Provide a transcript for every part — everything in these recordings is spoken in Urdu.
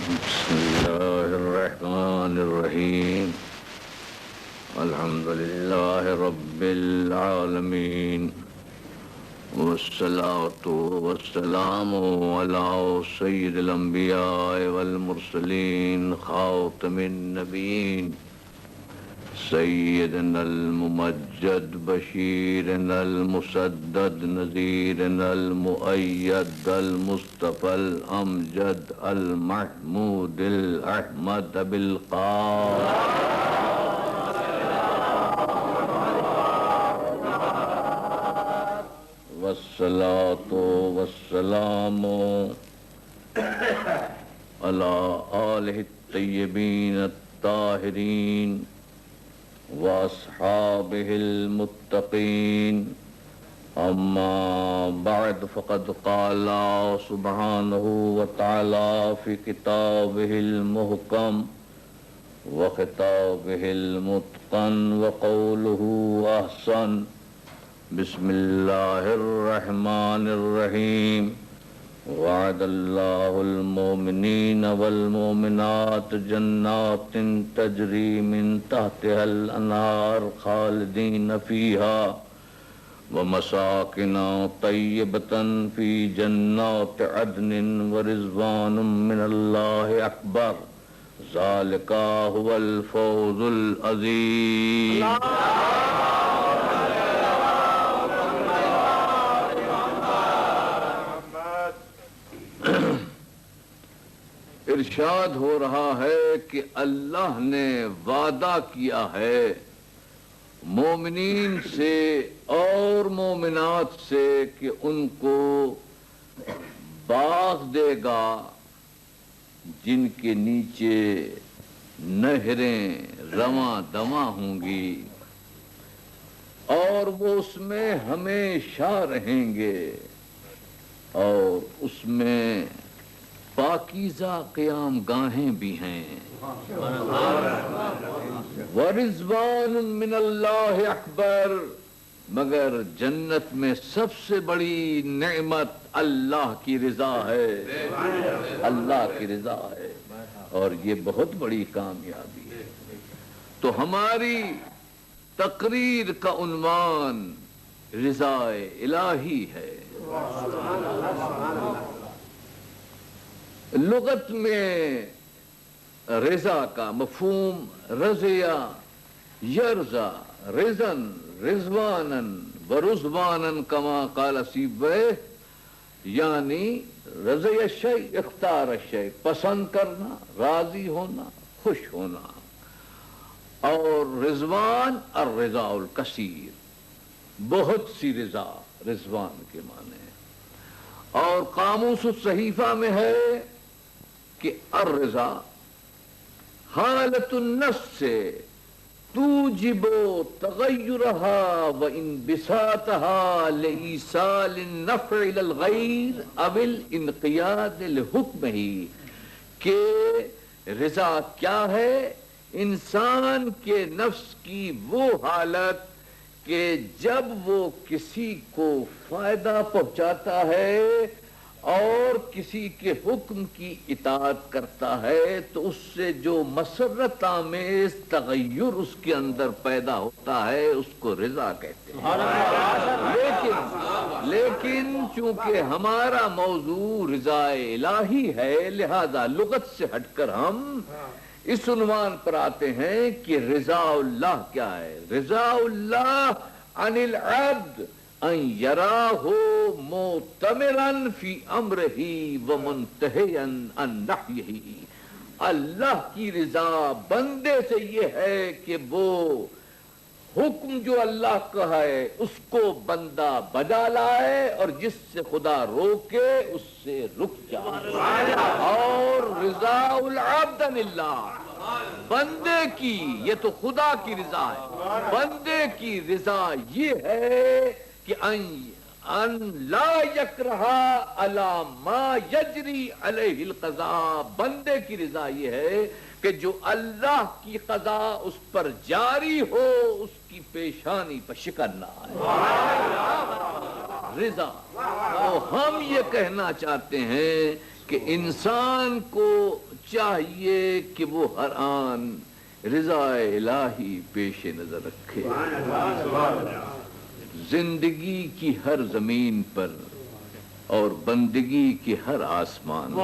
بسم الله الرحمن الرحيم الحمد لله رب العالمين والصلاة والسلام على سيد الأنبياء والمرسلين خاتم النبيين سيدنا الممجد بشيرنا المسدد نذيرنا المؤيد المصطفى الأمجد المحمود الأحمد بالقاف والصلاة والسلام على آله الطيبين الطاهرين وأصحابه المتقين أما بعد فقد قال سبحانه وتعالى في كتابه المحكم وخطابه المتقن وقوله أحسن بسم الله الرحمن الرحيم وعد الله المؤمنين والمؤمنات جنات تجري من تحتها الأنهار خالدين فيها ومساكن طيبة في جنات عدن ورضوان من الله أكبر ذلك هو الفوز العظيم. ارشاد ہو رہا ہے کہ اللہ نے وعدہ کیا ہے مومنین سے اور مومنات سے کہ ان کو باغ دے گا جن کے نیچے نہریں رواں دواں ہوں گی اور وہ اس میں ہمیشہ رہیں گے اور اس میں پاکیزہ قیام گاہیں بھی ہیں. وَرِضْوَانٌ مِّنَ اللَّهِ أَكْبَرُ مگر جنت میں سب سے بڑی نعمت اللہ کی رضا ہے. اللہ کی رضا ہے اور یہ بہت بڑی کامیابی ہے. تو ہماری تقریر کا عنوان رضا الہی ہے. لغت میں رضا کا مفہوم رضیا یرضا رضن رضوانن ورضوانن کما قال سیبویہ یعنی رضی الشیء اختار الشیء پسند کرنا راضی ہونا خوش ہونا اور رضوان الرضا الکثیر بہت سی رضا رضوان کے معنی ہے. اور قاموس الصحیفہ میں ہے کہ الرضا حالت النفس توجب تغیرها وانبساطها لإيصال النفع إلى الغیر او الانقیاد لحکمه کہ رضا کیا ہے؟ انسان کے نفس کی وہ حالت کہ جب وہ کسی کو فائدہ پہنچاتا ہے اور کسی کے حکم کی اطاعت کرتا ہے تو اس سے جو مسرت آمیز تغیر اس کے اندر پیدا ہوتا ہے اس کو رضا کہتے ہیں. لیکن چونکہ ہمارا موضوع رضا الہی ہے لہذا لغت سے ہٹ کر ہم اس عنوان پر آتے ہیں کہ رضا اللہ کیا ہے. رضا اللہ عن العبد ان یراہ معتمرا فی امرہ ومنتہیا عن نہیہ. اللہ کی رضا بندے سے یہ ہے کہ وہ حکم جو اللہ کا ہے اس کو بندہ بجا لائے اور جس سے خدا روکے اس سے رک جائے. اور رضا العبد عن اللہ بندے کی یہ تو خدا کی رضا ہے. بندے کی رضا یہ ہے کہ ان لا یکرہ علی ما یجری علیہ القضاء. بندے کی رضا یہ ہے کہ جو اللہ کی قضا اس پر جاری ہو اس کی پیشانی پر شکن نہ آئے. رضا. تو ہم یہ کہنا چاہتے ہیں کہ کہ انسان کو چاہیے کہ وہ ہر آن رضا الہی پیش نظر رکھے، زندگی کی ہر زمین پر اور بندگی کی ہر آسمان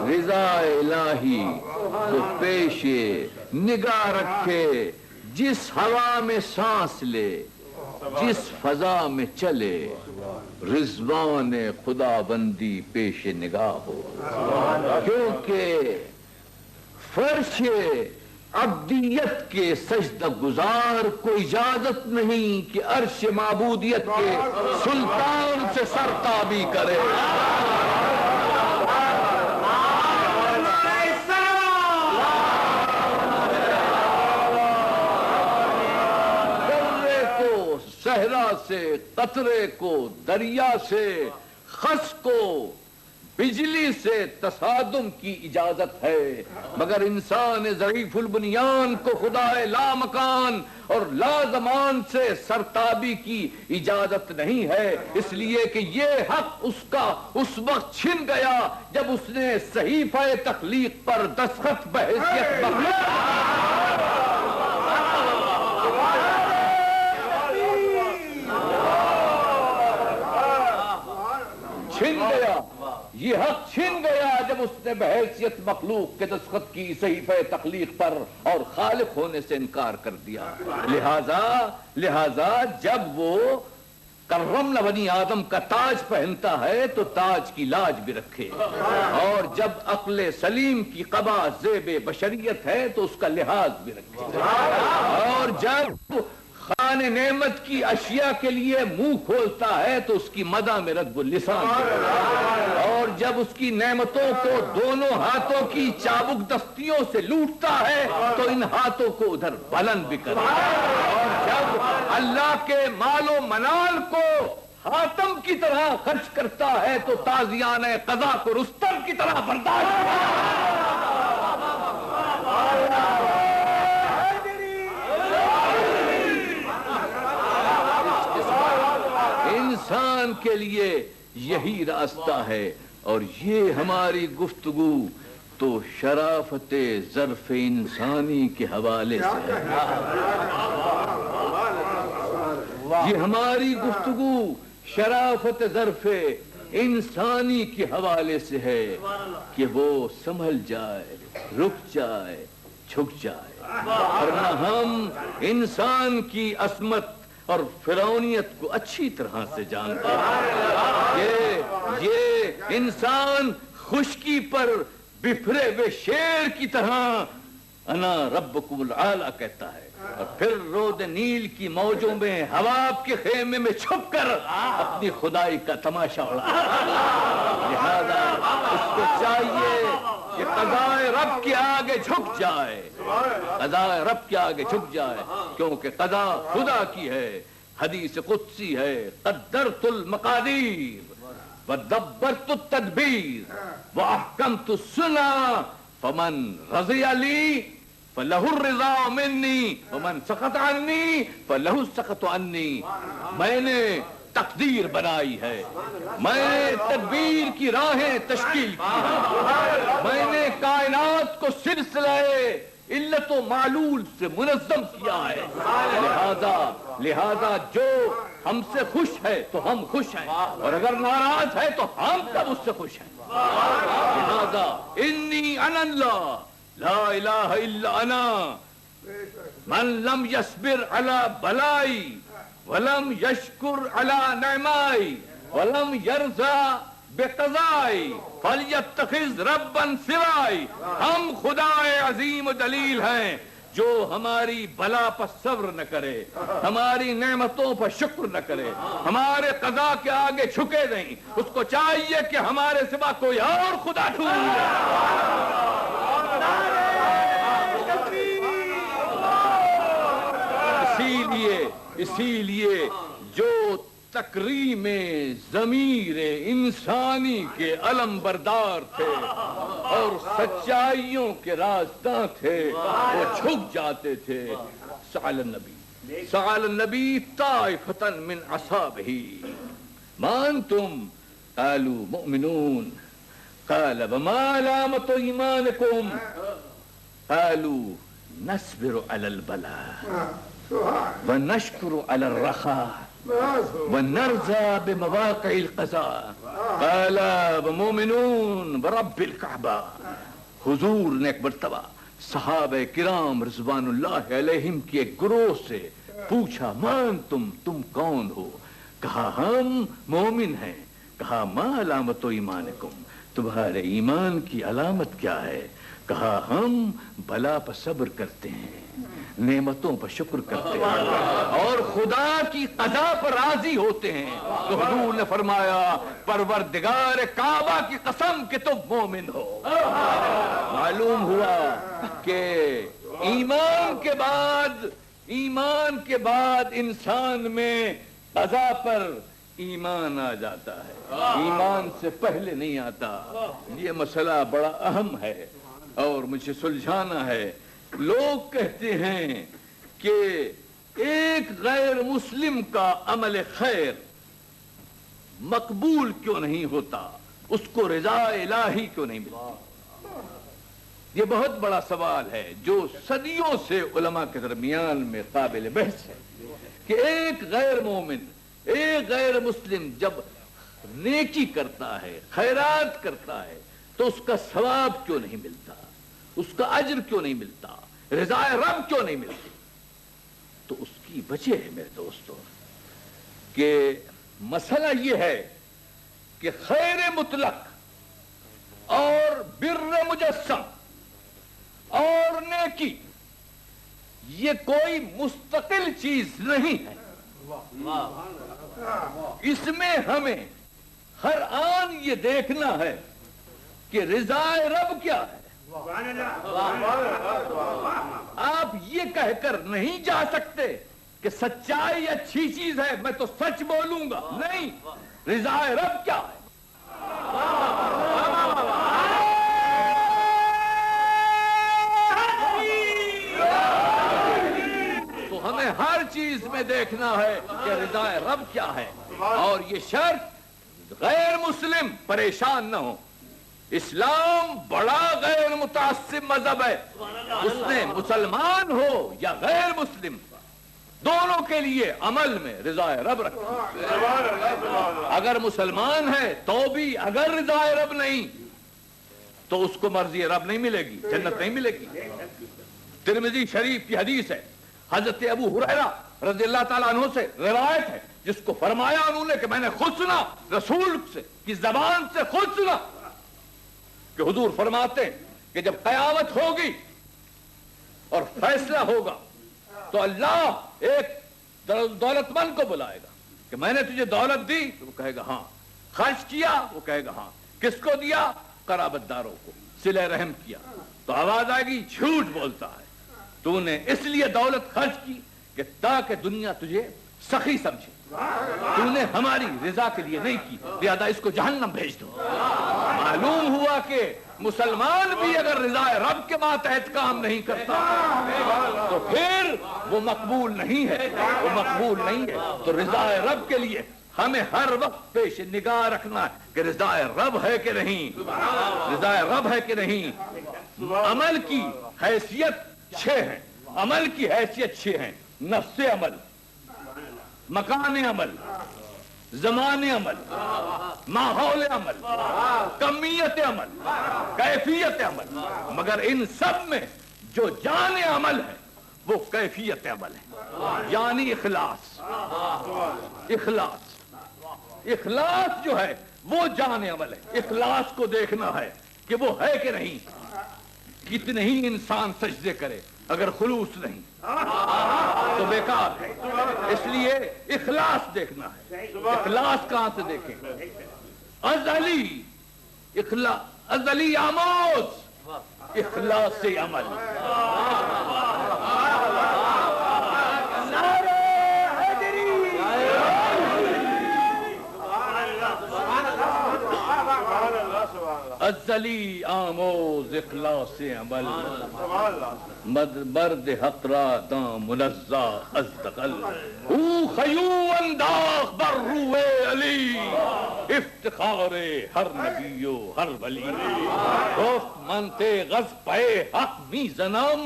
رضا الہی کو پیش نگاہ رکھے، جس ہوا میں سانس لے، جس فضا میں چلے، رضوان خدا بندی پیش نگاہ ہو، کیونکہ فرش عبدیت کے سجدہ گزار کو اجازت نہیں کہ عرش معبودیت کے سلطان سے سرتابی کرے۔ صحرا سے قطرے کو، دریا سے خس کو، بجلی سے تصادم کی اجازت ہے، مگر انسان ضعیف البنیان کو خدا لا مکان اور لا زمان سے سرتابی کی اجازت نہیں ہے، اس لیے کہ یہ حق اس کا اس وقت چھن گیا جب اس نے صحیفہ تخلیق پر دستخط بحیثیت چھن گیا، یہ حق چھن گیا جب اس نے بحیثیت مخلوق کے دستخط کی صحیفہ تخلیق پر اور خالق ہونے سے انکار کر دیا۔ لہذا جب وہ کرمنا بنی آدم کا تاج پہنتا ہے تو تاج کی لاج بھی رکھے، اور جب عقل سلیم کی قبا زیب بشریت ہے تو اس کا لحاظ بھی رکھے، اور جب خان نعمت کی اشیاء کے لیے منہ کھولتا ہے تو اس کی مدح میں رد اللسان کرے، اور جب اس کی نعمتوں کو دونوں ہاتھوں کی چابک دستیوں سے لوٹتا ہے تو ان ہاتھوں کو ادھر بلند بھی کرے، اور جب اللہ کے مال و منال کو حاتم کی طرح خرچ کرتا ہے تو تازیان قضا کو رستم کی طرح برداشت کرتا ہے۔ انسان کے لیے یہی راستہ ہے، اور یہ ہماری گفتگو تو شرافت ظرف انسانی کے حوالے سے ہے، یہ ہماری گفتگو شرافت ظرف انسانی کے حوالے سے ہے کہ وہ سنبھل جائے، رک جائے، جھک جائے، ورنہ ہم انسان کی عصمت اور فرعونیت کو اچھی طرح سے جانتے ہیں۔ یہ انسان خشکی پر بفرے ہوئے شیر کی طرح انا ربکم الاعلی کہتا ہے، اور پھر رود نیل کی موجوں میں حواب کے خیمے میں چھپ کر اپنی خدائی کا تماشا اڑا۔ لہذا اس کو چاہیے کہ قضائے رب کے آگے جھک جائے، قضائے رب کے آگے جھک جائے، کیونکہ قضا خدا کی ہے، حدیث قدسی ہے، قدرت المقادیر ودبرت التدبیر واحکمت السنن فمن رضی لی فلہ الرضا منی ومن سخط عنی فلہ السخط عنی۔ میں نے تقدیر بنائی ہے، میں نے تدبیر کی راہیں تشکیل کی ہیں، میں نے کائنات کو سلسلہ علت و معلول سے منظم کیا ہے، لہذا جو ہم سے خوش ہے تو ہم خوش ہیں، اور اگر ناراض ہے تو ہم سب اس سے خوش ہیں۔ لہذا انی انا اللہ لا الہ الا انا من لم یصبر علی بلائی ولم یشکر علی نعمائی ولم یرضى بقضائی فلیتخذ ربا سوائی۔ ہم خدائے عظیم و جلیل ہیں جو ہماری بلا پر صبر نہ کرے، ہماری نعمتوں پر شکر نہ کرے، ہمارے قضا کے آگے جھکے نہیں، اس کو چاہیے کہ ہمارے سوا کوئی اور خدا ڈھونڈے۔ اسی لیے جو تکریم ضمیر انسانی کے علم بردار تھے اور سچائیوں کے راستہ تھے وہ جھک جاتے تھے۔ سأل النبی طائفة من اصحابہ ما انتم قالوا مؤمنون قال وما علامة إيمانكم قالوا نصبر على البلاء ونشكر على الرخاء ونرضى بمواقع القضاء قال ومؤمنون برب الكعبة. حضور نے ایک مرتبہ صحابہ کرام رضوان اللہ علیہم کی ایک گروہ سے پوچھا مان تم کون ہو؟ کہا ہم مومن ہیں. کہا ما علامت ایمانکم، تمہارے ایمان کی علامت کیا ہے؟ کہا ہم بلا پر صبر کرتے ہیں، نعمتوں پر شکر کرتے ہیں اور خدا کی قضا پر راضی ہوتے ہیں. تو حضور نے فرمایا پروردگار کعبہ کی قسم کہ تم مومن ہو. معلوم ہوا کہ ایمان کے بعد انسان میں قضا پر ایمان آ جاتا ہے، ایمان سے پہلے نہیں آتا. یہ مسئلہ بڑا اہم ہے اور مجھے سلجھانا ہے. لوگ کہتے ہیں کہ ایک غیر مسلم کا عمل خیر مقبول کیوں نہیں ہوتا، اس کو رضا الہی کیوں نہیں ملتی؟ یہ بہت بڑا سوال ہے جو صدیوں سے علماء کے درمیان میں قابل بحث ہے کہ ایک غیر مومن، ایک غیر مسلم جب نیکی کرتا ہے، خیرات کرتا ہے تو اس کا ثواب کیوں نہیں ملتا، اس کا اجر کیوں نہیں ملتا، رضا رب کیوں نہیں ملتی؟ تو اس کی وجہ ہے میرے دوستو کہ مسئلہ یہ ہے کہ خیر مطلق اور بر مجسم اور نیکی یہ کوئی مستقل چیز نہیں ہے. اس میں ہمیں ہر آن یہ دیکھنا ہے کہ رضا رب کیا ہے. آپ یہ کہہ کر نہیں جا سکتے کہ سچائی اچھی چیز ہے میں تو سچ بولوں گا، نہیں، رضا رب کیا ہے. تو ہمیں ہر چیز میں دیکھنا ہے کہ رضا رب کیا ہے. اور یہ شرط غیر مسلم پریشان نہ ہو. اسلام بڑا غیر متعصب مذہب ہے. اس نے مسلمان ہو یا غیر مسلم دونوں کے لیے عمل میں رضا رب رکھا. اگر مسلمان ہے تو بھی اگر رضا رب نہیں تو اس کو مرضی رب نہیں ملے گی، جنت نہیں ملے گی. ترمذی شریف کی حدیث ہے، حضرت ابو ہریرہ رضی اللہ تعالیٰ عنہ سے روایت ہے جس کو فرمایا انہوں نے کہ میں نے خود سنا، رسول سے کی زبان سے خود سنا کہ حضور فرماتے ہیں کہ جب قیامت ہوگی اور فیصلہ ہوگا تو اللہ ایک دولت مند کو بلائے گا کہ میں نے تجھے دولت دی، تو وہ کہے گا ہاں. خرچ کیا؟ وہ کہے گا ہاں. کس کو دیا؟ قرابت داروں کو، صلہ رحم کیا. تو آواز آئے گی جھوٹ بولتا ہے، تو نے اس لیے دولت خرچ کی کہ تاکہ دنیا تجھے سخی سمجھے، تو نے ہماری رضا کے لیے نہیں کی، لہذا اس کو جہنم بھیج دو. معلوم ہوا کہ مسلمان بھی اگر رضا رب کے ماتحت کام نہیں کرتا تو پھر وہ مقبول نہیں ہے، وہ مقبول نہیں ہے. تو رضا رب کے لیے ہمیں ہر وقت پیش نگاہ رکھنا ہے کہ رضا رب ہے کہ نہیں، رضا رب ہے کہ نہیں. عمل کی حیثیت 6 ہے، عمل کی حیثیت 6 ہے: نفس عمل، مکان عمل، زمان عمل، ماحول عمل، کمیت عمل، کیفیت عمل. مگر ان سب میں جو جان عمل ہے وہ کیفیت عمل ہے، یعنی اخلاص. اخلاص جو ہے وہ جان عمل ہے. اخلاص کو دیکھنا ہے کہ وہ ہے کہ نہیں. کتنے ہی انسان سجدے کرے اگر خلوص نہیں تو بیکار ہے. اس لیے اخلاص دیکھنا ہے. اخلاص کہاں سے دیکھیں؟ ازلی آموز اخلاص عمل. ازلی آموز اخلاص عمل، مرد حق را دام منزہ ازدقل، او خیو انداخ بر روح علی، افتخار ہر نبی و ہر ولی، گفت منتے غضبِ حق می زنم،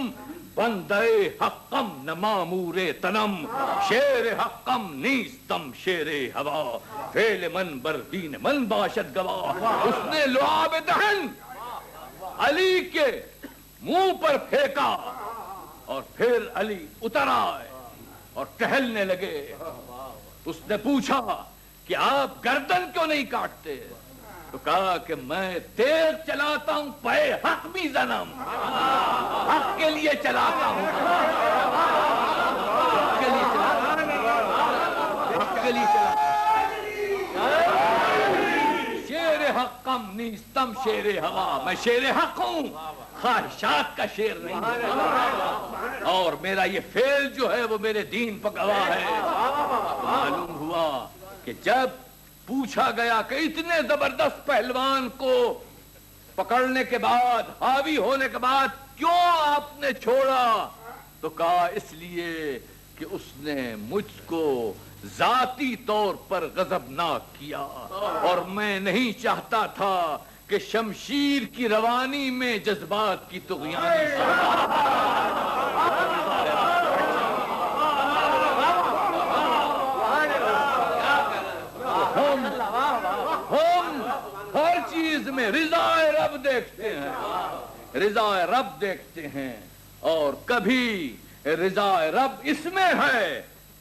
بندے حقم نہ مامور تنم، شیر حقم نیستم شیر ہوا، فعل من بر دین من باشد گواہ۔ اس نے لعاب دہن علی کے منہ پر پھینکا اور پھر علی اتر آئے اور ٹہلنے لگے۔ اس نے پوچھا کہ آپ گردن کیوں نہیں کاٹتے؟ تو کہا کہ میں تیز چلاتا ہوں پے حق بھی زنم، حق کے لیے چلاتا ہوں، حق کے لیے چلاتا ہوں، حق کے لیے چلاتا ہوں۔ شیر حقم نیستم شیر ہوا، میں شیر حق ہوں، خواہشات کا شیر نہیں، اور میرا یہ فعل جو ہے وہ میرے دین پر گواہ ہے۔ معلوم ہوا کہ جب پوچھا گیا کہ اتنے زبردست پہلوان کو پکڑنے کے بعد، حاوی ہونے کے بعد کیوں آپ نے چھوڑا؟ تو کہا اس لیے کہ اس نے مجھ کو ذاتی طور پر غضبناک کیا، اور میں نہیں چاہتا تھا کہ شمشیر کی روانی میں جذبات کی طغیانی ہر چیز میں رضا رب دیکھتے ہیں، رضا رب دیکھتے ہیں، اور کبھی رضا رب اس میں ہے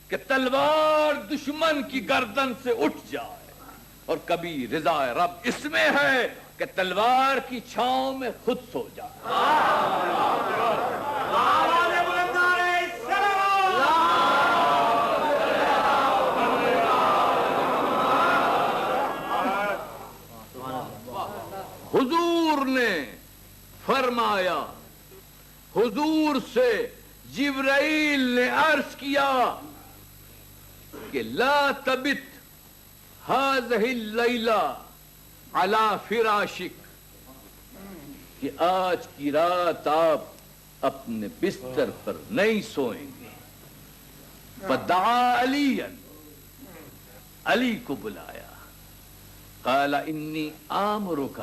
کہ تلوار دشمن کی گردن سے اٹھ جائے، اور کبھی رضا رب اس میں ہے کہ تلوار کی چھاؤں میں خود سو جائے۔ حضور نے فرمایا، حضور سے جبرائیل نے عرض کیا کہ لا تبت هذه اللیلہ علی فراشک، کہ آج کی رات آپ اپنے بستر پر نہیں سوئیں گے۔ فدعا علی، علی کو بلایا، قال انی آمرک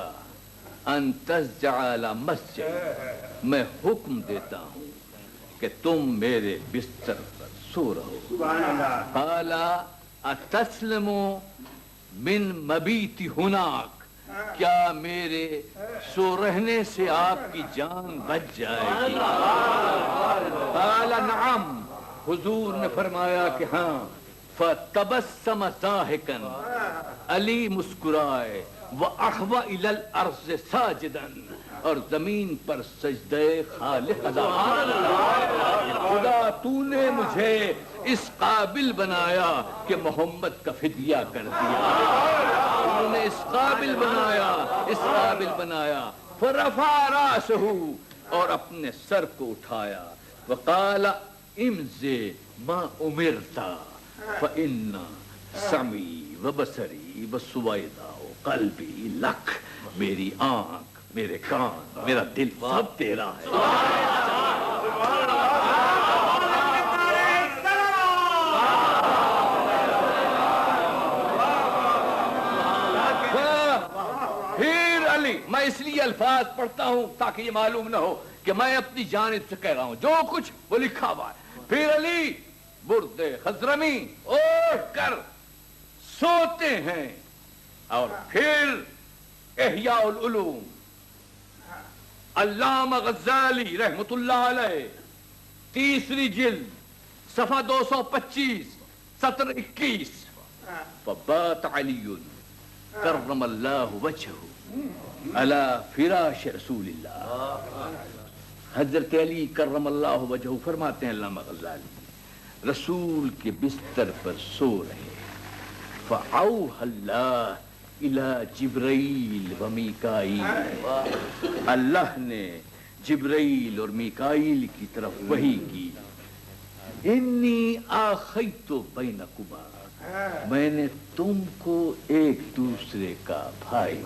ان تسجع مسجد، میں حکم دیتا ہوں کہ تم میرے بستر پر سو رہو۔ قال اتسلم من مبیتی ہناک، کیا میرے سو رہنے سے آپ کی جان بچ جائے گی؟ قال نعم، حضور نے فرمایا کہ ہاں۔ فتبسم ضاحکا، علی مسکرائے، وَأَحْوَ إِلَى الْأَرْضِ سَاجِدًا، اور زمین پر سجدے خالق ادا۔ خدا تو نے مجھے اس قابل بنایا کہ محمد کا فدیہ کر دیا، تو نے اس قابل بنایا، اس قابل بنایا۔ فَرَفَعَ رَأْسَهُ، اور اپنے سر کو اٹھایا، وَقَالَ اِمْضِ مَا أُمِرْتَ فَإِنَّ سَمْعِي وَبَصَرِي وَسُوَيْدَا قلبی لک، میری آنکھ، میرے کان، میرا دل سب تیرا ہے۔ پھر علی، میں اس لیے الفاظ پڑھتا ہوں تاکہ یہ معلوم نہ ہو کہ میں اپنی جانب سے کہہ رہا ہوں، جو کچھ وہ لکھا ہوا ہے۔ پھر علی برد خضرمی اوڑھ کر سوتے ہیں، اور پھر احیاء العلوم علامہ غزالی رحمت اللہ علیہ، تیسری جلد، صفحہ 225، سطر 21، فبات علی کرم اللہ وجہہ علی فراش رسول اللہ۔ حضرت علی کرم اللہ وجہہ فرماتے ہیں، علامہ غزالی رسول کے بستر پر سو رہے، فَأَوْحَى اللَّهُ إِلَى جِبْرَائِیل وَمِیکائیل، اللہ نے جبرائیل اور میکائیل کی طرف وحی کی، انی آخیت بینکما، میں نے تم کو ایک دوسرے کا بھائی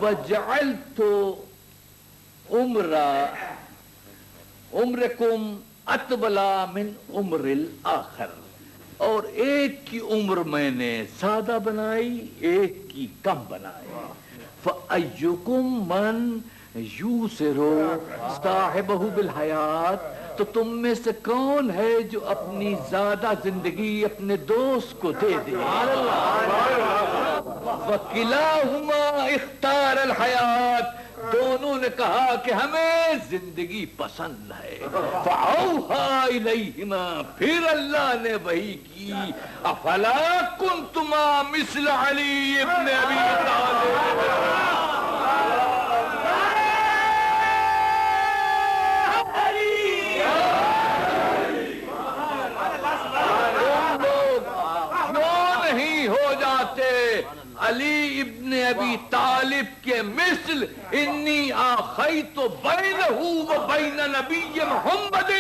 وجعلت عمرکم اطولا من عمر الاخر، اور ایک کی عمر میں نے زیادہ بنائی، ایک کی کم بنائی. فَأَيُّكُمْ مَنْ یوسر صاحبہ بالحیات، تو تم میں سے کون ہے جو اپنی زیادہ زندگی اپنے دوست کو دے دے. وَكِلَاهُمَا اختار الحیات، دونوں نے کہا کہ ہمیں زندگی پسند ہے. فَأَوْحَىٰ إِلَيْهِمَا، پھر اللہ نے وحی کی. أَفَلَا كُنْتُمَا مِثْلَ عَلِيِّ بْنِ أَبِي طَالِبٍ. علی ابن ابی طالب کے مثل. انی آخیت بینہ و بین نبی محمد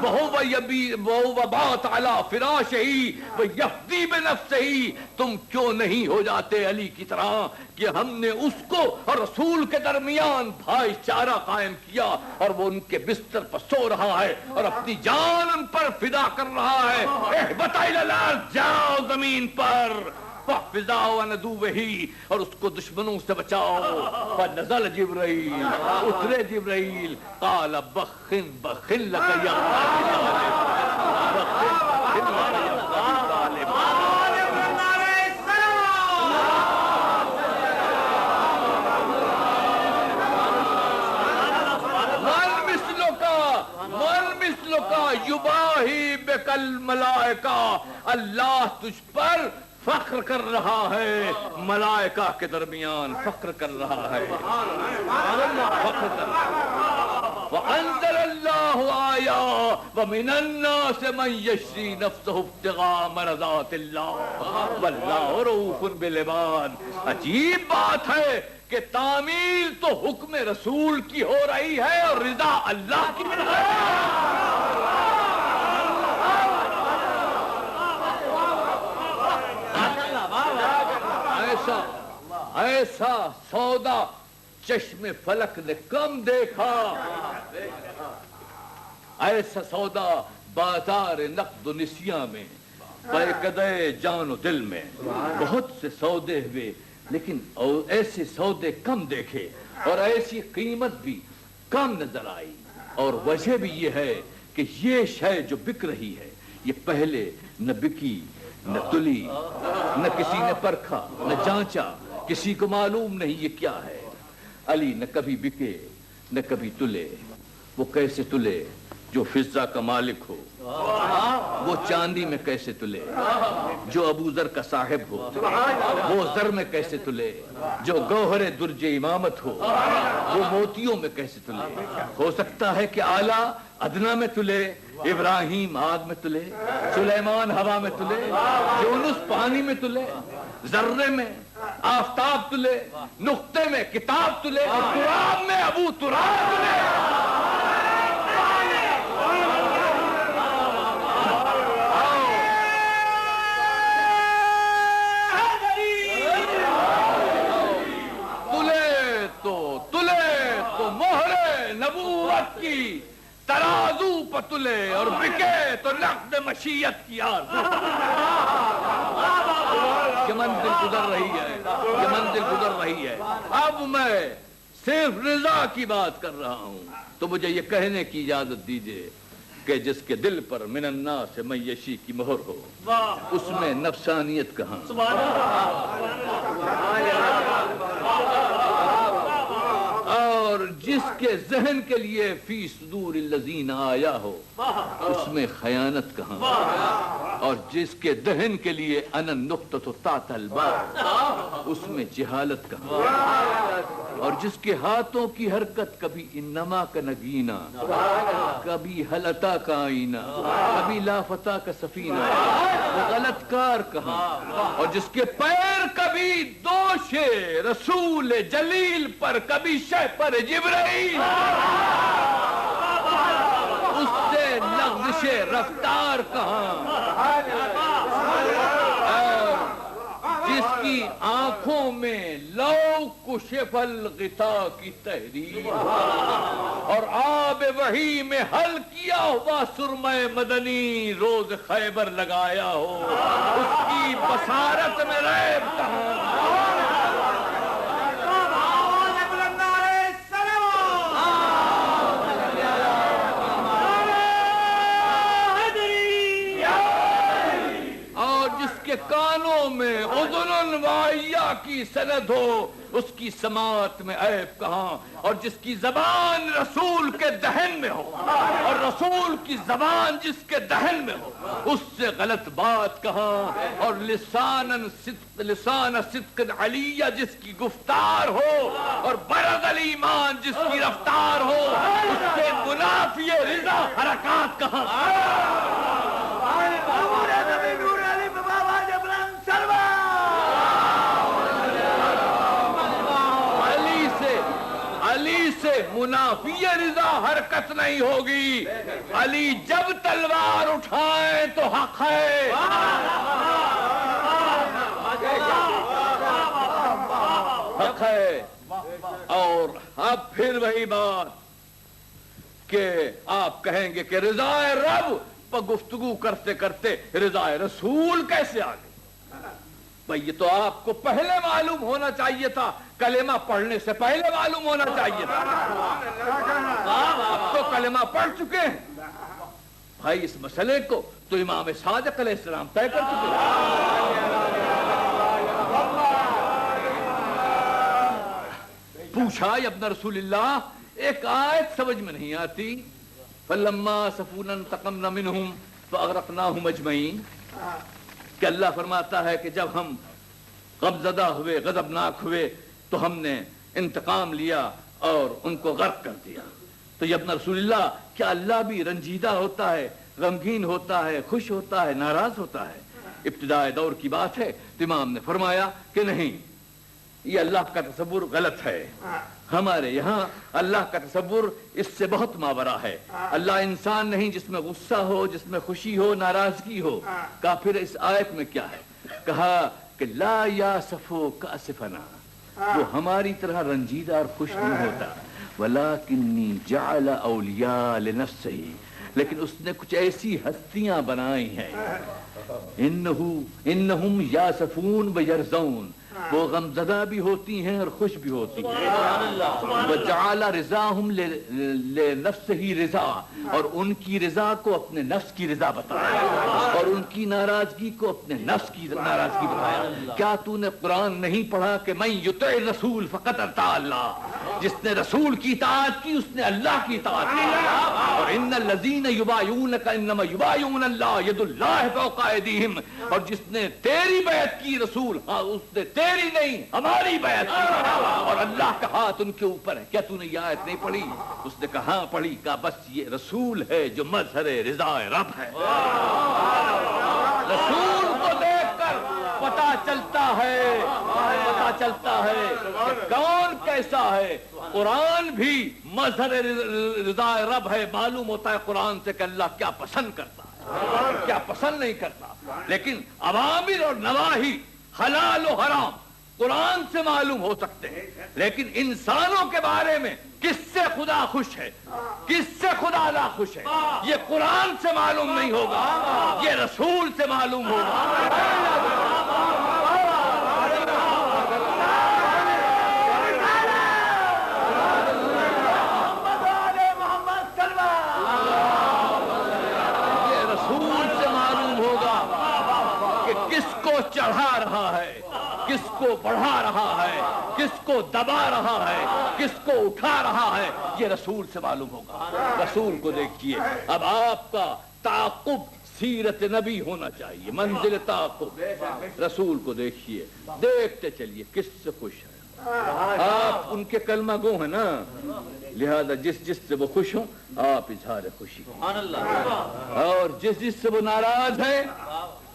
وہو بات علی فراشہ ویفدی بنفسہ. تم کیوں نہیں ہو جاتے علی کی طرح کہ ہم نے اس کو اور رسول کے درمیان بھائی چارہ قائم کیا، اور وہ ان کے بستر پر سو رہا ہے اور اپنی جان ان پر فدا کر رہا ہے. اہبط الی الارض، جاؤ زمین پر. فَحْفِظَهُ وَنَدُوِهِ، اور اس کو دشمنوں سے بچاؤ. فَنَزَلَ جبرائیل، اترے جبرائیل. قَالَ بَخٍ بَخٍ لَكَ يَا یباہی بک الملائکہ. اللہ تجھ پر فخر کر رہا ہے، ملائکہ کے درمیان فخر کر رہا ہے. فخر کر رہا ہے. وَأَنزَلَ اللَّهُ آيَةً وَمِنَ النَّاسِ مَن يَشْرِي نَفْسَهُ ابْتِغَاءَ مَرْضَاتِ اللَّهِ وَاللَّهُ رَءُوفٌ بِالْعِبَادِ. عجیب بات ہے کہ تعمیل تو حکم رسول کی ہو رہی ہے اور رضا اللہ کی ہے. ایسا سودا چشم فلک نے کم دیکھا. ایسا سودا بازار نقد و نسیاں میں، بے جان و دل میں بہت سے سودے ہوئے، لیکن ایسے سودے کم دیکھے اور ایسی قیمت بھی کم نظر آئی. اور وجہ بھی یہ ہے کہ یہ شے جو بک رہی ہے یہ پہلے نہ بکی، نہ تلی، نہ کسی نے پرکھا، نہ جانچا، کسی کو معلوم نہیں یہ کیا ہے. علی نہ کبھی بکے نہ کبھی تلے. وہ کیسے تلے؟ جو فضہ کا مالک ہو. وہ چاندی میں کیسے تلے؟ جو ابو ذر کا صاحب ہو. وہ زر میں کیسے تلے؟ جو گوہر درج امامت ہو. وہ موتیوں میں کیسے تلے؟ ہو سکتا ہے کہ اعلیٰ ادنا میں تلے، ابراہیم آگ میں تلے، سلیمان ہوا میں تلے، یونس پانی میں تلے، ذرے میں آفتاب تلے، نقطے میں کتاب تلے، تراب میں ابو تراب تلے. تلے تو مہر نبوت کی ترازو پتلے، اور بکے تو نقد مشیت کی آرزو. یہ منزل گزر رہی ہے، یہ منزل گزر رہی ہے. اب میں صرف رضا کی بات کر رہا ہوں، تو مجھے یہ کہنے کی اجازت دیجئے کہ جس کے دل پر من الناس من یشی کی مہر ہو، اس میں نفسانیت کہاں. اور جس کے ذہن کے لیے فی صدور الذین آیا ہو، اس میں خیانت کہاں. اور جس کے دہن کے لیے انا النقطۃ تحت الباب، اس میں جہالت کہاں. اور جس کے ہاتھوں کی حرکت کبھی انما کا نگینہ، کبھی حلتا کا آئینہ، کبھی لافتہ کا سفینہ، وہ غلط کار کہاں. اور جس کے پیر کبھی دوش رسول جلیل پر، کبھی شہ پر جبرائیل، اس سے لفظ جوش رفتار کہاں، جس کی آنکھوں میں لو کشف الغطا کی تحریر اور آب وحی میں حل کیا ہوا سرمہ مدنی روز خیبر لگایا ہو، اس کی بصارت میں ریب کہاں؟ کے کانوں میں اذن واعیہ کی سند ہو، اس کی سماعت میں عیب کہاں؟ اور جس کی زبان رسول کے دہن میں ہو اور رسول کی زبان جس کے دہن میں ہو، اس سے غلط بات کہاں؟ اور لسان صدق علیہ جس کی گفتار ہو اور برد الایمان جس کی رفتار ہو، اس سے منافی رضا حرکات کہاں؟ علی سے منافی رضا حرکت نہیں ہوگی۔ علی جب تلوار اٹھائے تو حق ہے، حق ہے۔ اور اب پھر وہی بات کہ آپ کہیں گے کہ رضا رب پر گفتگو کرتے کرتے رضا رسول کیسے آ گئی؟ بھئی یہ تو آپ کو پہلے معلوم ہونا چاہیے تھا، کلمہ پڑھنے سے پہلے معلوم ہونا چاہیے تھا۔ آپ تو کلمہ پڑھ چکے ہیں بھائی، اس مسئلے کو تو امام صادق علیہ السلام طے کر چکے ہیں۔ پوچھا یا ابن رسول اللہ، ایک آیت سمجھ میں نہیں آتی، فَلَمَّا سَفُونَ انْتَقَمْنَ مِنْهُمْ فَأَغْرَقْنَاهُمْ أَجْمَعِينَ کہ اللہ فرماتا ہے کہ جب ہم غمزدہ ہوئے، غضبناک ہوئے تو ہم نے انتقام لیا اور ان کو غرق کر دیا۔ تو یہ ابن رسول اللہ، کیا اللہ بھی رنجیدہ ہوتا ہے، غمگین ہوتا ہے، خوش ہوتا ہے، ناراض ہوتا ہے؟ ابتدائی دور کی بات ہے۔ تو امام نے فرمایا کہ نہیں، یہ اللہ کا تصور غلط ہے۔ ہمارے یہاں اللہ کا تصور اس سے بہت ماورا ہے۔ اللہ انسان نہیں جس میں غصہ ہو، جس میں خوشی ہو، ناراضگی ہو۔ کہا پھر اس آیت میں کیا ہے؟ کہا کہ لا یاسفو کاسفنا، وہ ہماری طرح رنجیدہ اور خوش نہیں ہوتا، ولکنی جعل اولیاء لنفسہ، لیکن اس نے کچھ ایسی ہستیاں بنائی ہیں، انہم یاسفون ویرزون، وہ غمزدہ بھی ہوتی ہیں اور خوش بھی ہوتی ہیں۔ وجعل رضاہم لنفسہ رضا، اور ان کی رضا کو اپنے نفس کی رضا بتایا، اور ان کی ناراضگی کو اپنے نفس کی ناراضگی بتایا۔ کیا تو نے قرآن نہیں پڑھا کہ من یطع الرسول فقد اطاع اللہ، جس نے رسول کی اطاعت کی اس نے اللہ کی اطاعت کی۔ اور ان الذین یبایعونک انما یبایعون اللہ ید اللہ فوق ایدیہم، اور جس نے تیری بیعت کی رسول، ہاں اس نے تیری نہیں ہماری بیعت کی، اور اللہ کا ہاتھ ان کے اوپر ہے۔ کیا تو نے یہ آیت نہیں پڑھی؟ اس نے کہا ہاں پڑھی۔ کہا بس یہ رسول ہے جو مظہر رضا رب ہے۔ رسول کو دیکھ کر پتا چلتا ہے کہ کون کیسا ہے۔ قرآن بھی مظہر رضا رب ہے، معلوم ہوتا ہے قرآن سے کہ اللہ کیا پسند کرتا ہے، کیا پسند نہیں کرتا۔ لیکن اوامر اور نواہی، حلال و حرام قرآن سے معلوم ہو سکتے ہیں، لیکن انسانوں کے بارے میں کس سے خدا خوش ہے، کس سے خدا نا خوش ہے، یہ قرآن سے معلوم نہیں ہوگا، یہ رسول سے معلوم ہوگا۔ چڑھا رہا ہے، کس کو بڑھا رہا ہے، کس کو دبا رہا ہے، کس کو اٹھا رہا ہے، یہ رسول سے معلوم ہوگا۔ رسول کو دیکھیے۔ اب آپ کا تعاقب سیرت نبی ہونا چاہیے، منزل تعاقب رسول کو دیکھیے، دیکھتے چلیے کس سے خوش ہے۔ آپ ان کے کلمہ گو ہیں نا، لہذا جس سے وہ خوش ہوں آپ اظہار خوشی، اور جس سے وہ ناراض ہے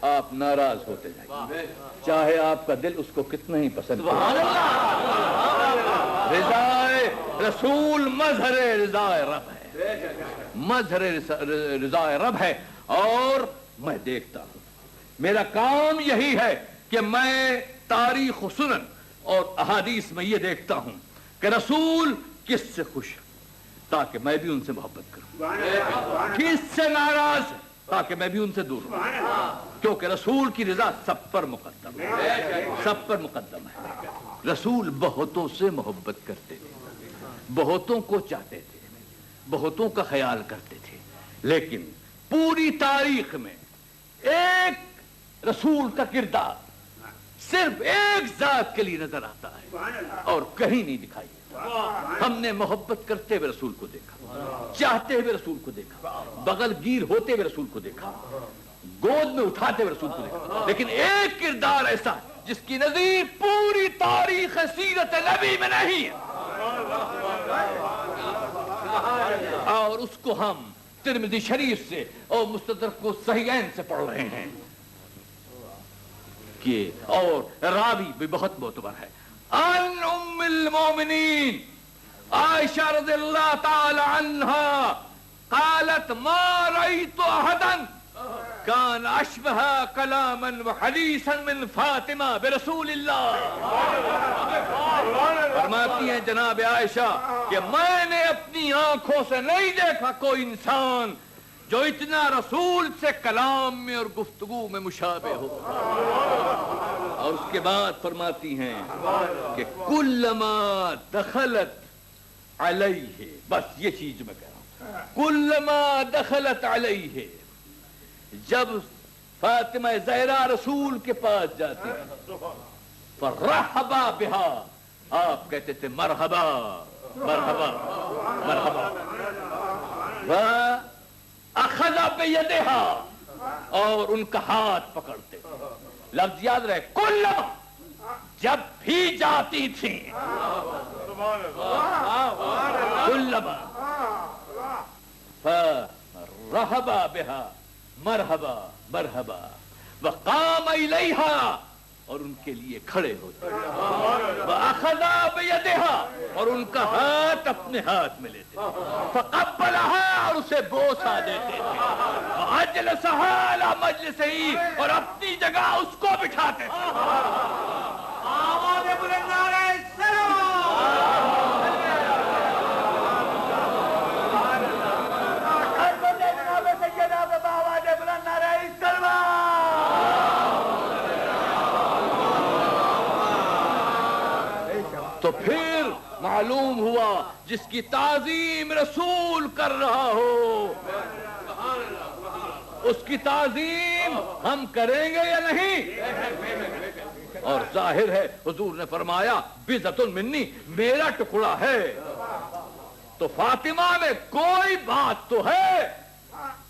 آپ ناراض ہوتے جائیں، چاہے آپ کا دل اس کو کتنا ہی پسند ہو۔ رضا رسول مظہر رضا رب ہے، مظہر رضا رب ہے. اور میں دیکھتا ہوں، میرا کام یہی ہے کہ میں تاریخ و سنن اور احادیث میں یہ دیکھتا ہوں کہ رسول کس سے خوش ہے تاکہ میں بھی ان سے محبت کروں، کس سے ناراض ہے تاکہ میں بھی ان سے دور ہوں، کیونکہ رسول کی رضا سب پر مقدم ہے، سب پر مقدم ہے. رسول بہتوں سے محبت کرتے تھے، بہتوں کو چاہتے تھے، بہتوں کا خیال کرتے تھے، لیکن پوری تاریخ میں ایک رسول کا کردار صرف ایک ذات کے لیے نظر آتا ہے اور کہیں نہیں دکھائی دیتا. ہم نے محبت کرتے ہوئے رسول کو دیکھا، چاہتے ہوئے رسول کو دیکھا، بغل گیر ہوتے ہوئے رسول کو دیکھا، گود میں اٹھاتے ہوئے رسول کو دیکھا، لیکن ایک کردار ایسا جس کی نظیر پوری تاریخ سیرت نبی میں نہیں ہے، اور اس کو ہم ترمذی شریف سے اور مستدرک کو صحیحین سے پڑھ رہے ہیں کہ اور راوی بھی بہت معتبر ہے. ان ام المومنین عائشہ رضی اللہ تعالی عنہا قالت ما رأيت احدا كان اشبه كلاما وحديثا من فاطمہ برسول اللہ. فرماتی ہیں جناب عائشہ کہ میں نے اپنی آنکھوں سے نہیں دیکھا کوئی انسان جو اتنا رسول سے کلام میں اور گفتگو میں مشابہ ہو. اور اس کے بعد فرماتی ہیں کہ کلما دخلت علیہ، بس یہ چیز میں کہہ رہا ہوں، کلما دخلت علیہ، جب فاطمہ زہرا رسول کے پاس جاتی فرحبا بہا، آپ کہتے تھے مرحبا مرحبا مرحبا، وَأَخَذَ بِيَدِهَا، اور ان کا ہاتھ پکڑتے. لفظ یاد رہے، کلما، جب بھی جاتی تھیں، کلما فرحبا بہا مرحبا مرحبا، وقام الیہا، اور ان کے لیے کھڑے ہوتے، وَأَخَذَ بِيَدِهَا، اور ان کا ہاتھ اپنے ہاتھ میں لیتے، فَقَبَّلَهَا، اور اسے بوسہ دیتے تھے، وَأَجْلَسَهَا عَلَى مَجْلِسِهِ، اور اپنی جگہ اس کو بٹھاتے تھے. آواز بلند نعرہ السلام. تو پھر معلوم ہوا جس کی تعظیم رسول کر رہا ہو اس کی تعظیم ہم کریں گے یا نہیں؟ اور ظاہر ہے حضور نے فرمایا بضعۃ منی، میرا ٹکڑا ہے. تو فاطمہ میں کوئی بات تو ہے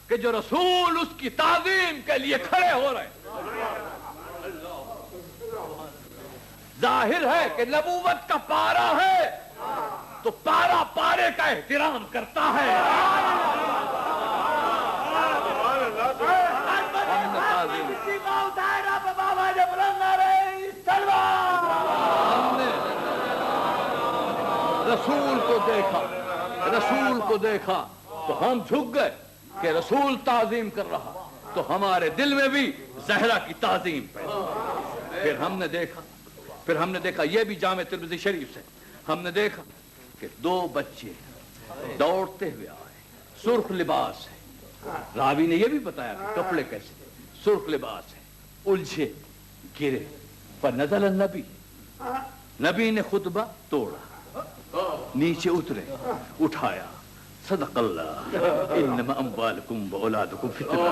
کہ جو رسول اس کی تعظیم کے لیے کھڑے ہو رہے ہیں. ظاہر ہے کہ نبوت کا پارا ہے تو پارا پارے کا احترام کرتا ہے. رسول کو دیکھا، رسول کو دیکھا تو ہم جھک گئے کہ رسول تعظیم کر رہا، تو ہمارے دل میں بھی زہرا کی تعظیم پیدا. پھر ہم نے دیکھا یہ بھی جامع ترمذی شریف سے ہم نے دیکھا کہ دو بچے دوڑتے ہوئے آئے، سرخ لباس ہے. راوی نے یہ بھی بتایا کہ کپڑے کیسے، سرخ لباس ہے، الجھے گرے. فنزل النبی، نبی نے خطبہ توڑا، نیچے اترے، اٹھایا، صدق اللہ انما اموالکم واولادکم فتنہ.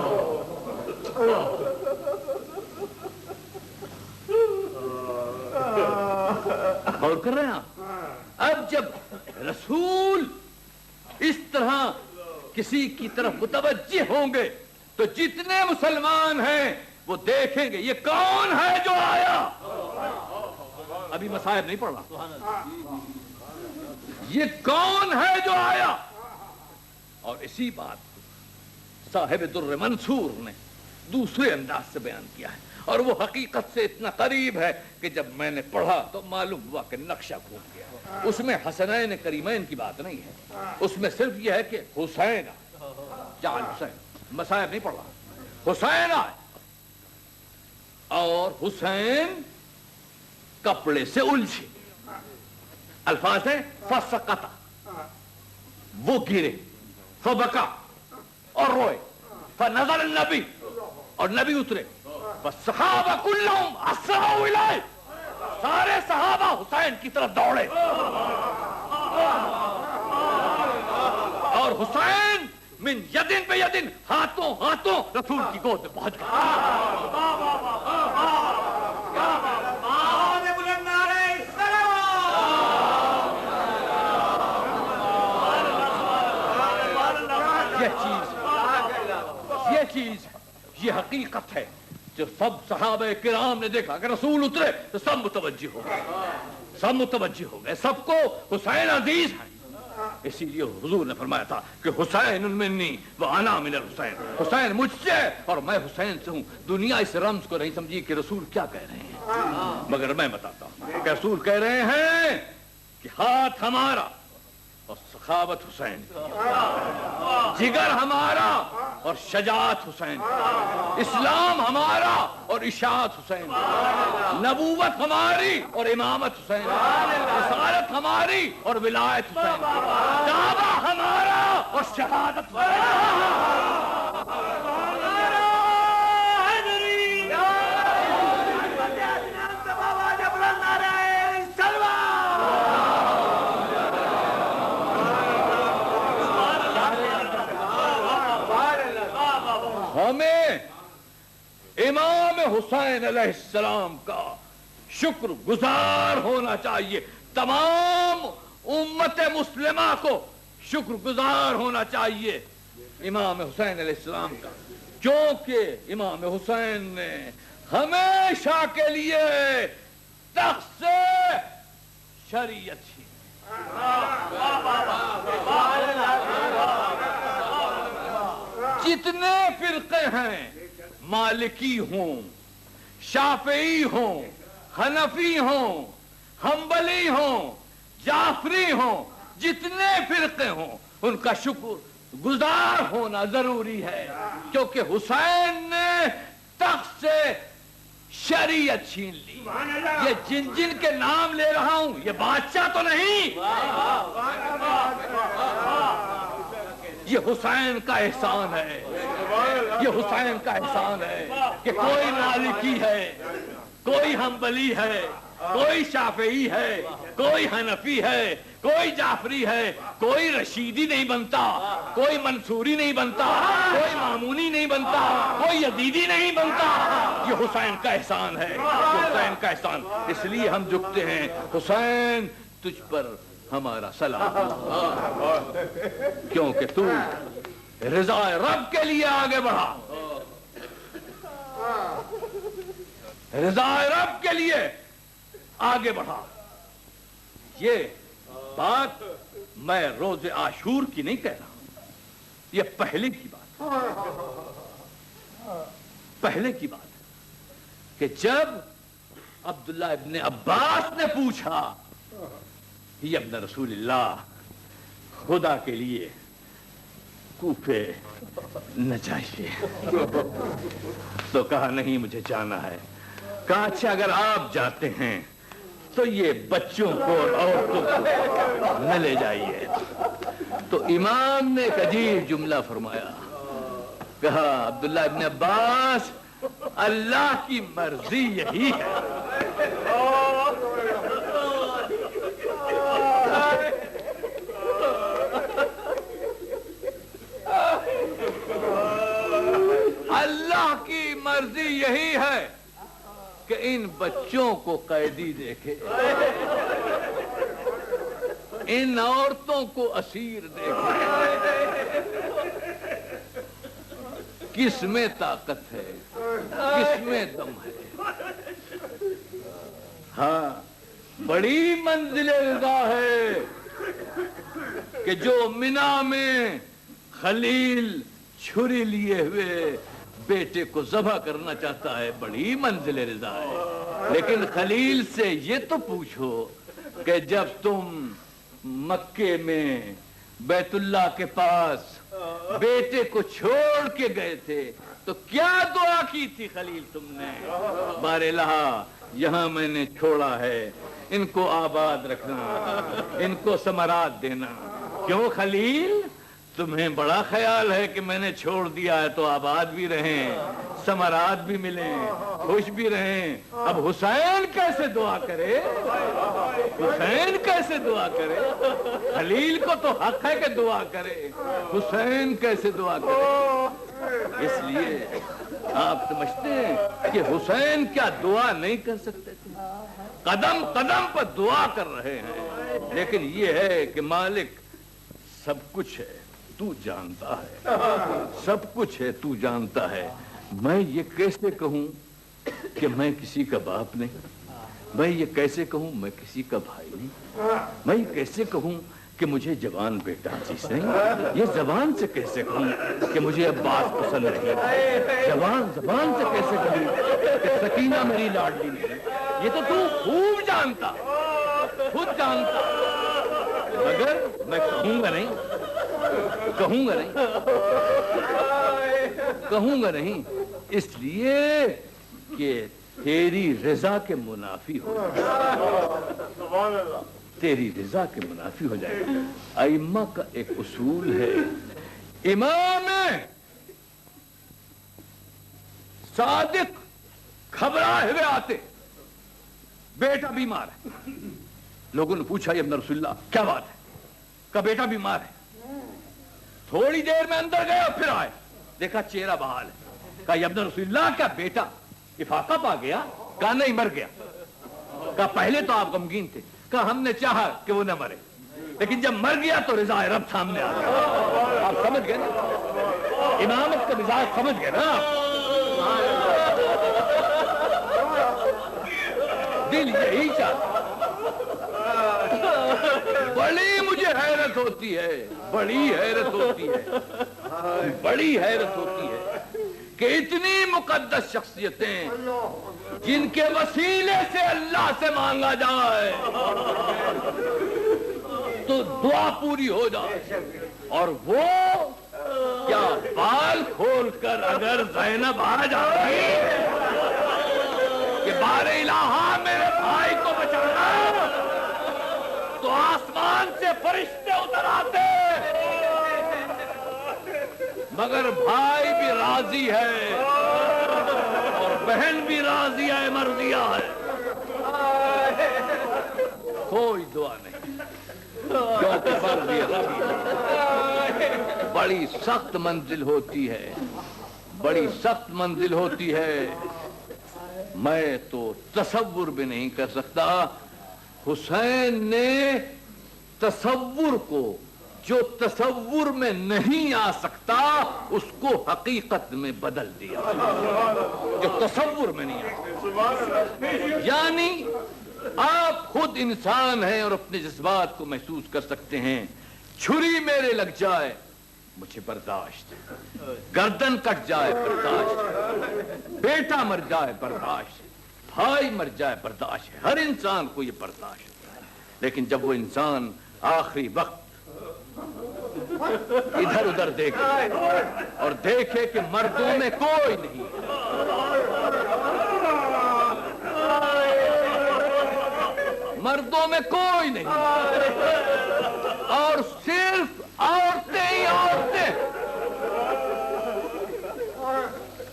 اور کر رہے ہیں آپ. اب جب رسول اس طرح کسی کی طرف متوجہ ہوں گے تو جتنے مسلمان ہیں وہ دیکھیں گے یہ کون ہے جو آیا. ابھی مصائب نہیں پڑھ رہا، یہ کون ہے جو آیا. اور اسی بات کو صاحب در منصور نے دوسرے انداز سے بیان کیا ہے، اور وہ حقیقت سے اتنا قریب ہے کہ جب میں نے پڑھا تو معلوم ہوا کہ نقشہ گھوم گیا. اس میں حسنین کریمین کی بات نہیں ہے، اس میں صرف یہ ہے کہ حسین جان حسین مصائب نہیں پڑھ رہا، حسین آئے اور حسین کپڑے سے الجھے، الفاظ ہیں فسقط، وہ گرے، فبکا اور روئے، فنزل النبی اور نبی اترے، فالصحابہ کلہم اسرعوا الیہ، سارے صحابہ حسین کی طرف دوڑے اور حسین من یدن پہ یدن، ہاتھوں ہاتھوں رسول کی گود میں پہنچ گئے۔ یہ چیز یہ حقیقت ہے جو سب صحابہ کرام نے دیکھا کہ رسول اترے تو سب متوجہ ہو گئے، سب متوجہ ہو گئے، سب کو حسین عزیز ہیں۔ اسی لیے حضور نے فرمایا تھا کہ حسین منی وانا من الحسین، حسین مجھ سے اور میں حسین سے ہوں۔ دنیا اس رمز کو نہیں سمجھی کہ رسول کیا کہہ رہے ہیں، مگر میں بتاتا ہوں کہ رسول کہہ رہے ہیں کہ ہاتھ ہمارا اور سخاوت حسین، جگر ہمارا اور شجاعت حسین، اسلام ہمارا اور اشاعت حسین، نبوت ہماری اور امامت حسین، رسالت ہماری اور ولایت حسین، دعویٰ ہمارا اور شہادت حسین۔ ہمیں امام حسین علیہ السلام کا شکر گزار ہونا چاہیے، تمام امت مسلمہ کو شکر گزار ہونا چاہیے امام حسین علیہ السلام کا، کیونکہ امام حسین نے ہمیشہ کے لیے تخت سے شریعت ہی جتنے فرقے ہیں، مالکی ہوں، شافعی ہوں، حنفی ہوں، حنبلی ہوں، جعفری ہوں، جتنے فرقے ہوں ان کا شکر گزار ہونا ضروری ہے، کیونکہ حسین نے تخت سے شریعت چھین لی۔ یہ جن جن کے نام لے رہا ہوں یہ بادشاہ تو نہیں، یہ حسین کا احسان ہے، یہ حسین کا احسان ہے کہ کوئی مالکی ہے، کوئی حنبلی ہے، کوئی شافعی ہے، کوئی حنفی ہے، کوئی جعفری ہے، کوئی رشیدی نہیں بنتا، کوئی منصوری نہیں بنتا، کوئی مامونی نہیں بنتا، کوئی یزیدی نہیں بنتا۔ یہ حسین کا احسان ہے، یہ حسین کا احسان۔ اس لیے ہم جھکتے ہیں، حسین تجھ پر ہمارا سلام، کیونکہ تو رضا رب کے لیے آگے بڑھا، رضا رب کے لیے آگے بڑھا۔ یہ بات میں روز عاشور کی نہیں کہہ رہا ہوں، یہ پہلے کی بات ہے، پہلے کی بات ہے کہ جب عبداللہ ابن عباس نے پوچھا یہ ابن رسول اللہ خدا کے لیے کوفے نہ چاہیے، تو کہا نہیں مجھے جانا ہے۔ کہا اچھا اگر آپ جاتے ہیں تو یہ بچوں کو اور عورتوں کو نہ لے جائیے۔ تو امام نے ایک عجیب جملہ فرمایا، کہا عبداللہ ابن عباس اللہ کی مرضی یہی ہے، اللہ کی مرضی یہی ہے کہ ان بچوں کو قیدی دیکھے، ان عورتوں کو اسیر دیکھے۔ کس میں طاقت ہے، کس میں دم ہے؟ ہاں بڑی منزل رضا ہے کہ جو منا میں خلیل چھری لیے ہوئے بیٹے کو ذبح کرنا چاہتا ہے، بڑی منزل رضا ہے۔ لیکن خلیل سے یہ تو پوچھو کہ جب تم مکے میں بیت اللہ کے پاس بیٹے کو چھوڑ کے گئے تھے تو کیا دعا کی تھی خلیل تم نے؟ بار الہ یہاں میں نے چھوڑا ہے، ان کو آباد رکھنا، ان کو ثمرات دینا۔ کیوں خلیل؟ تمہیں بڑا خیال ہے کہ میں نے چھوڑ دیا ہے تو آباد بھی رہیں، ثمرات بھی ملیں، خوش بھی رہیں۔ اب حسین کیسے دعا کرے؟ حسین کیسے دعا کرے؟ خلیل کو تو حق ہے کہ دعا کرے، حسین کیسے دعا کرے؟ اس لیے آپ سمجھتے ہیں کہ حسین کیا دعا نہیں کر سکتے تھے؟ قدم قدم پر دعا کر رہے ہیں، لیکن یہ ہے کہ مالک سب کچھ ہے، تو جانتا ہے، سب کچھ ہے، تو جانتا ہے۔ میں یہ کیسے کہوں کہ میں کسی کا باپ نہیں؟ میں یہ کیسے کہوں میں کسی کا بھائی نہیں؟ میں یہ کیسے کہوں کہ مجھے جوان بیٹا عزیز نہیں؟ یہ زبان سے کیسے کہوں کہ مجھے عباس پسند نہیں؟ زبان سے کیسے کہوں کہ سکینہ میری لاڈلی نہیں؟ یہ تو خوب جانتا، خود جانتا، مگر میں کہوں گا نہیں، اس لیے کہ تیری رضا کے منافی ہو جائے، تیری رضا کے منافی ہو جائے۔ ائمہ کا ایک اصول ہے، امام صادق گھبرائے ہوئے آتے، بیٹا بیمار ہے۔ لوگوں نے پوچھا یا ابن رسول اللہ کیا بات ہے؟ کہا بیٹا بیمار ہے۔ تھوڑی دیر میں اندر گئے اور پھر آئے، دیکھا چہرہ بحال ہے۔ کہا یا ابن رسول اللہ کیا بیٹا افاقہ پا گیا؟ کہا نہیں، مر گیا۔ کہا پہلے تو آپ غمگین تھے۔ کہا ہم نے چاہا کہ وہ نہ مرے، لیکن جب مر گیا تو رضا رب سامنے آ گیا۔ آپ سمجھ گئے نا امامت کا مزاج، سمجھ گئے نا؟ دل یہی چاہتا۔ بڑی مجھے حیرت ہوتی ہے، بڑی حیرت ہوتی ہے کہ اتنی مقدس شخصیتیں جن کے وسیلے سے اللہ سے مانگا جائے تو دعا پوری ہو جائے، اور وہ کیا بال کھول کر اگر زینب آ جاتی کہ بار الہ میرے بھائی کو بچانا، تو آسمان سے فرشتے اتر آتے، مگر بھائی بھی راضی ہے اور بہن بھی راضی ہے، مرضیہ ہے، کوئی دعا نہیں، کیونکہ مرضی رب ہے۔ بڑی سخت منزل ہوتی ہے، بڑی سخت منزل ہوتی ہے، میں تو تصور بھی نہیں کر سکتا۔ حسین نے تصور کو، جو تصور میں نہیں آ سکتا اس کو حقیقت میں بدل دیا، جو تصور میں نہیں آ سکتا۔ یعنی آپ خود انسان ہیں اور اپنے جذبات کو محسوس کر سکتے ہیں۔ چھری میرے لگ جائے مجھے برداشت، گردن کٹ جائے برداشت، بیٹا مر جائے برداشت، بھائی مر جائے برداشت ہے، ہر انسان کو یہ برداشت ہوتا ہے۔ لیکن جب وہ انسان آخری وقت ادھر ادھر دیکھے اور دیکھے کہ مردوں میں کوئی نہیں، مردوں میں کوئی نہیں اور صرف عورتیں ہی عورتیں،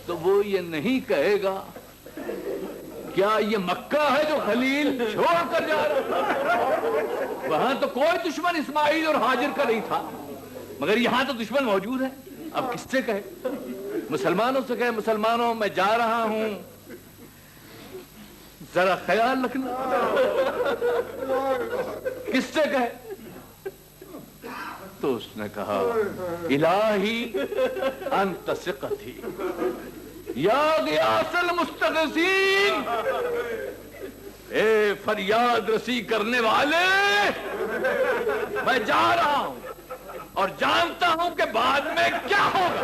تو وہ یہ نہیں کہے گا کیا یہ مکہ ہے جو خلیل چھوڑ کر جا رہا؟ وہاں تو کوئی دشمن اسماعیل اور حاجر کا نہیں تھا، مگر یہاں تو دشمن موجود ہے۔ اب کس سے کہے؟ مسلمانوں سے کہے مسلمانوں میں جا رہا ہوں، ذرا خیال رکھنا۔ کس سے کہے؟ تو اس نے کہا الہی انت ثقتی یا غیاث المستغیثین، اے فریاد رسی کرنے والے، میں جا رہا ہوں اور جانتا ہوں کہ بعد میں کیا ہوگا،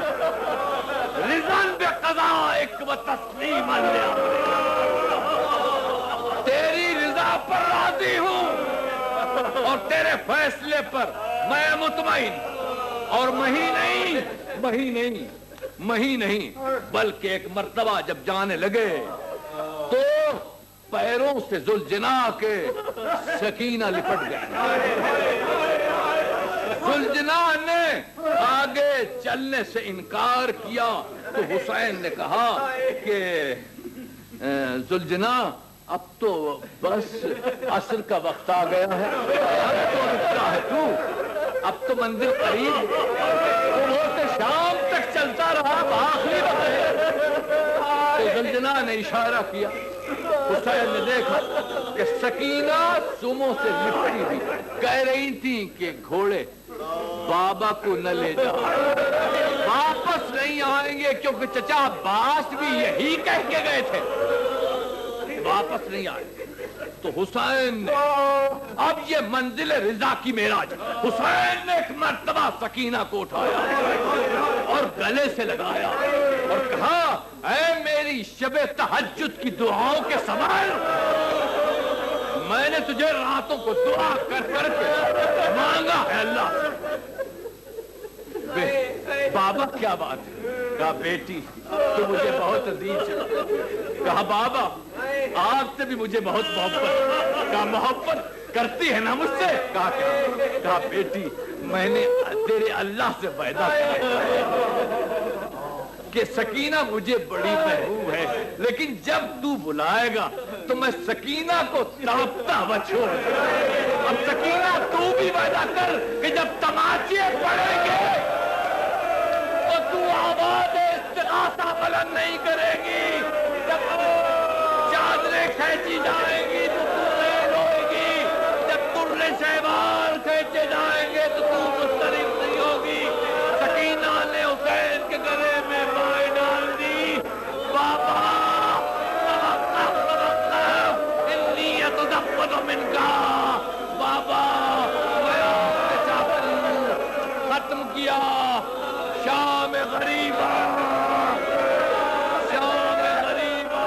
رضاً بقضائک و تسلیما لامرک، تیری رضا پر راضی ہوں اور تیرے فیصلے پر میں مطمئن، اور مہی نہیں بلکہ ایک مرتبہ جب جانے لگے تو پیروں سے ذوالجنا کے سکینہ لپٹ گئے۔ ذوالجنا نے آگے چلنے سے انکار کیا تو حسین نے کہا کہ ذوالجنا اب تو بس عصر کا وقت آ گیا ہے، اب تو رکتا ہے تو، اب تو منزل قریب، تو شام تک چلتا رہا، آخری وقت ہے۔ تو ذوالجنا نے اشارہ کیا، حسین نے دیکھا کہ سکینہ سموں سے لپٹی ہوئی کہہ رہی تھی کہ گھوڑے بابا کو نہ لے جا، واپس نہیں آئیں گے، کیونکہ چچا عباس بھی یہی کہہ کے گئے تھے، واپس نہیں آئیں گے۔ تو حسین نے اب یہ منزل رضا کی معراج، حسین نے ایک مرتبہ سکینہ کو اٹھایا اور گلے سے لگایا اور کہا اے میری شب تہجد کی دعاؤں کے سوال، میں نے تجھے راتوں کو دعا کر کر کے مانگا ہے اللہ سے۔ بابا کیا بات ہے؟ کہا بیٹی تو مجھے بہت عزیز ہے۔ کہا بابا آپ سے بھی مجھے بہت محبت۔ کہا محبت کرتی ہے نا مجھ سے؟ کہا بیٹی میں نے تیرے اللہ سے وعدہ کیا کہ سکینہ مجھے بڑی محبوب ہے، لیکن جب تو بلائے گا تو میں سکینہ کو تڑپتا ہوا چھوڑ۔ اب سکینہ تو بھی وعدہ کر کہ جب تماچے پڑیں گے تو تو آواز استغاثہ بلند نہیں کرے گی، جب چادریں کھینچی جائیں گی تو نہیں روئے گی، جب ترے شہوار کھینچے جائیں گے تو تو مضطرب نہیں ہوگی۔ سکینہ نے حسین کے گلے میں بائیں ڈال دی، بابا انی اتدفن منکا، بابا میں آپ کے چاہتا ہوں۔ ختم کیا شام غریبہ، شام غریبہ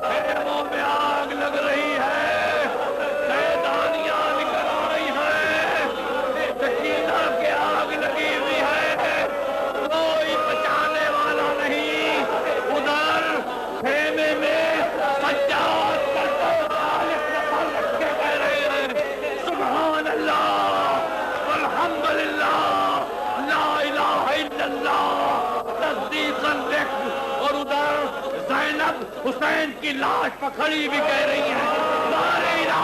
خیموں میں آگ لگ رہی ہے، سیدانیاں نکل رہی ہیں، سکینہ کے آگ لگی ہوئی ہے، کوئی بچانے والا نہیں۔ ادھر خیمے میں سجاد پر رکھ کے کہہ رہے ہیں سبحان اللہ والحمدللہ لا الہ الا اللہ تصدیقاً لکھ۔ اور ادھر زینب حسین کی لاش پکڑی بھی کہہ رہی ہیں لا الہ